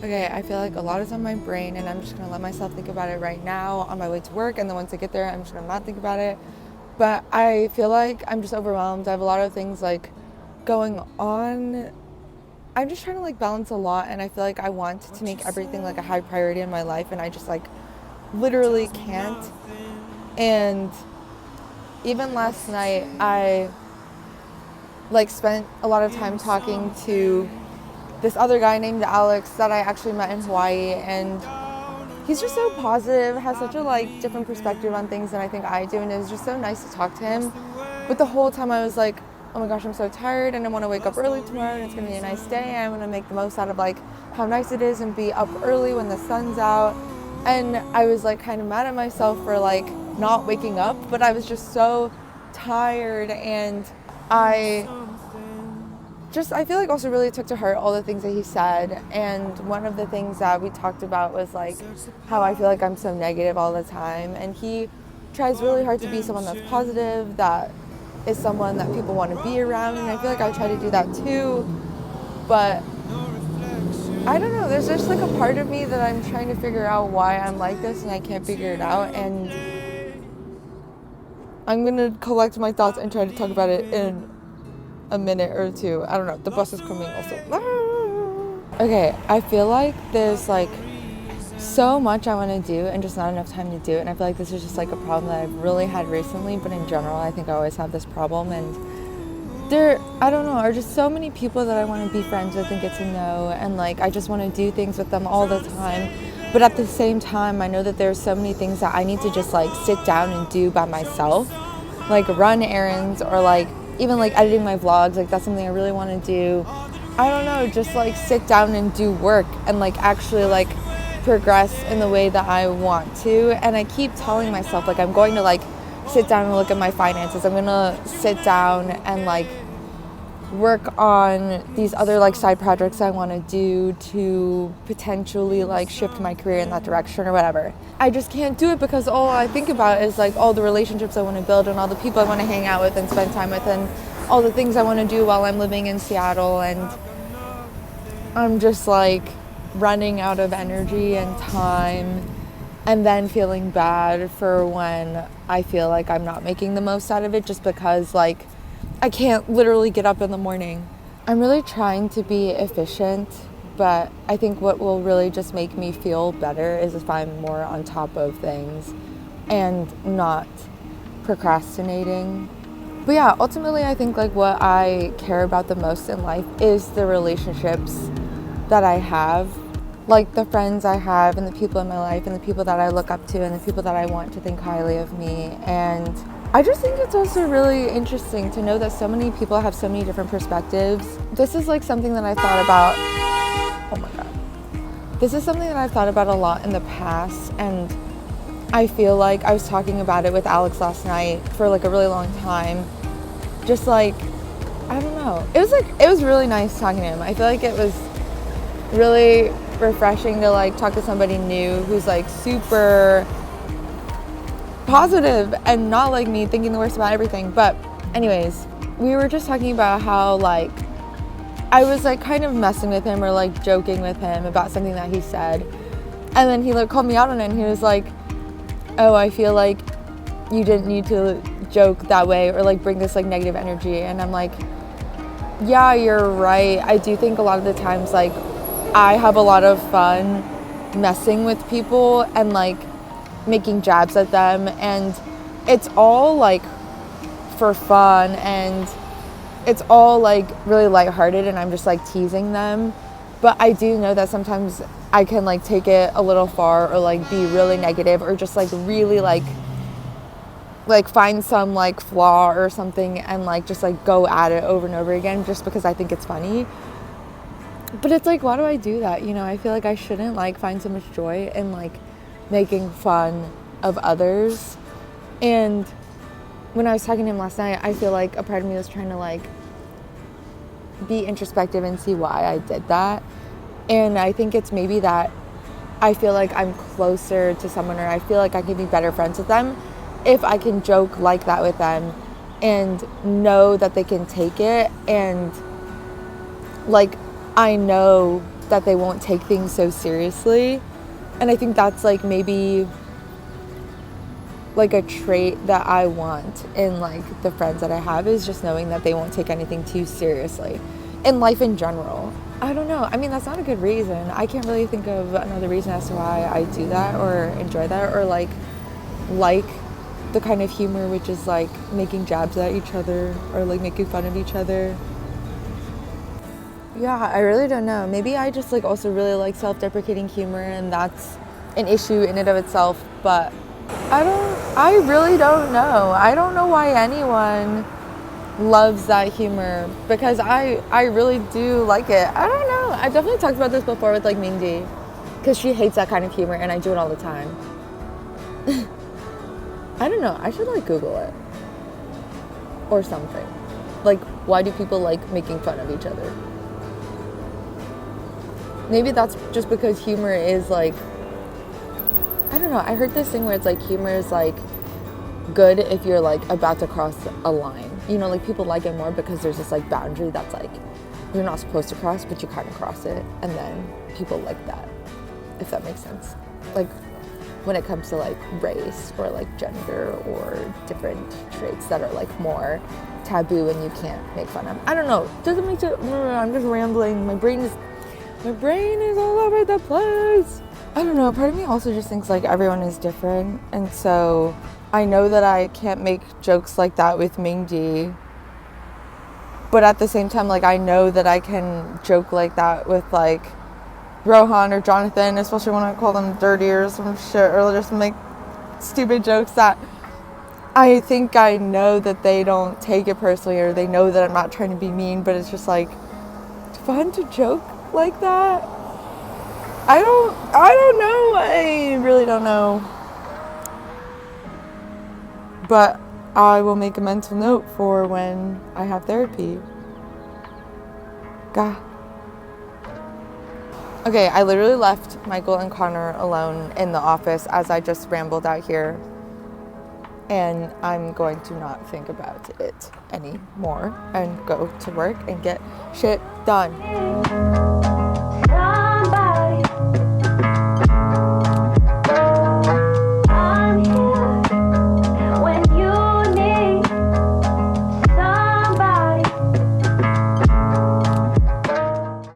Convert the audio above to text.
Okay, I feel like a lot is on my brain, and I'm just gonna let myself think about it right now on my way to work. And then once I get there, I'm just gonna not think about it. But I feel like I'm just overwhelmed. I have a lot of things like going on. I'm just trying to like balance a lot, and I feel like I want to make everything like a high priority in my life, and I just like literally can't. And even last night, I like spent a lot of time talking to this other guy named Alex that I actually met in Hawaii, and he's just so positive, has such a like different perspective on things than I think I do, and it was just so nice to talk to him. But the whole time I was like, oh my gosh, I'm so tired and I want to wake up early tomorrow and it's gonna be a nice day. I want to make the most out of like how nice it is and be up early when the sun's out. And I was like kind of mad at myself for like not waking up, but I was just so tired, and I I feel like also really took to heart all the things that he said. And one of the things that we talked about was like how I feel like I'm so negative all the time. And he tries really hard to be someone that's positive, that is someone that people want to be around. And I feel like I try to do that too. But I don't know, there's just like a part of me that I'm trying to figure out why I'm like this and I can't figure it out. And I'm going to collect my thoughts and try to talk about it in a minute or two. I don't know. The bus is coming also. Okay, I feel like there's like so much I want to do and just not enough time to do it. And I feel like this is just like a problem that I've really had recently. But in general, I think I always have this problem. And I don't know, are just so many people that I want to be friends with and get to know. And like, I just want to do things with them all the time. But at the same time, I know that there's so many things that I need to just like sit down and do by myself. Like run errands, or like even like editing my vlogs. Like that's something I really want to do. I don't know, just like sit down and do work and like actually like progress in the way that I want to. And I keep telling myself like I'm going to like sit down and look at my finances. I'm gonna sit down and like work on these other like side projects I want to do to potentially like shift my career in that direction or whatever. I just can't do it because all I think about is like all the relationships I want to build and all the people I want to hang out with and spend time with and all the things I want to do while I'm living in Seattle. And I'm just like running out of energy and time, and then feeling bad for when I feel like I'm not making the most out of it just because like I can't literally get up in the morning. I'm really trying to be efficient, but I think what will really just make me feel better is if I'm more on top of things and not procrastinating. But yeah, ultimately I think like what I care about the most in life is the relationships that I have, like the friends I have and the people in my life and the people that I look up to and the people that I want to think highly of me. And I just think it's also really interesting to know that so many people have so many different perspectives. This is like something that I thought about, oh my God. This is something that I've thought about a lot in the past, and I feel like I was talking about it with Alex last night for like a really long time. Just like, I don't know. It was really nice talking to him. I feel like it was really refreshing to like talk to somebody new who's like super positive and not like me thinking the worst about everything. But anyways, we were just talking about how like I was like kind of messing with him or like joking with him about something that he said, and then he like called me out on it, and he was like, oh, I feel like you didn't need to joke that way or like bring this like negative energy. And I'm like, yeah, you're right. I do think a lot of the times like I have a lot of fun messing with people and like making jabs at them, and it's all like for fun and it's all like really lighthearted, and I'm just like teasing them. But I do know that sometimes I can like take it a little far or like be really negative or just like really like find some like flaw or something and like just like go at it over and over again just because I think it's funny. But it's like, why do I do that? You know, I feel like I shouldn't like find so much joy in like making fun of others. And when I was talking to him last night, I feel like a part of me was trying to like be introspective and see why I did that. And I think it's maybe that I feel like I'm closer to someone, or I feel like I could be better friends with them if I can joke like that with them and know that they can take it. And like I know that they won't take things so seriously. And I think that's like maybe like a trait that I want in like the friends that I have, is just knowing that they won't take anything too seriously in life in general. I don't know. I mean, that's not a good reason. I can't really think of another reason as to why I do that or enjoy that, or like the kind of humor which is like making jabs at each other or like making fun of each other. Yeah, I really don't know. Maybe I just like also really like self-deprecating humor, and that's an issue in and of itself, but I really don't know. I don't know why anyone loves that humor, because I really do like it. I don't know. I've definitely talked about this before with like Mingdi, because she hates that kind of humor and I do it all the time. I don't know. I should like Google it or something. Like, why do people like making fun of each other? Maybe that's just because humor is like, I don't know. I heard this thing where it's like humor is like good if you're like about to cross a line. You know, like people like it more because there's this like boundary that's like you're not supposed to cross, but you kind of cross it, and then people like that, if that makes sense. Like when it comes to like race or like gender or different traits that are like more taboo and you can't make fun of. I don't know. Doesn't make sense. I'm just rambling. My brain is all over the place. I don't know. Part of me also just thinks like everyone is different, and so I know that I can't make jokes like that with Mingdi, but at the same time, like I know that I can joke like that with like Rohan or Jonathan, especially when I call them dirty or some shit, or just make stupid jokes that I think I know that they don't take it personally, or they know that I'm not trying to be mean, but it's just like fun to joke like that. I don't know. I really don't know. But I will make a mental note for when I have therapy. Gah. Okay, I literally left Michael and Connor alone in the office as I just rambled out here. And I'm going to not think about it anymore and go to work and get shit done.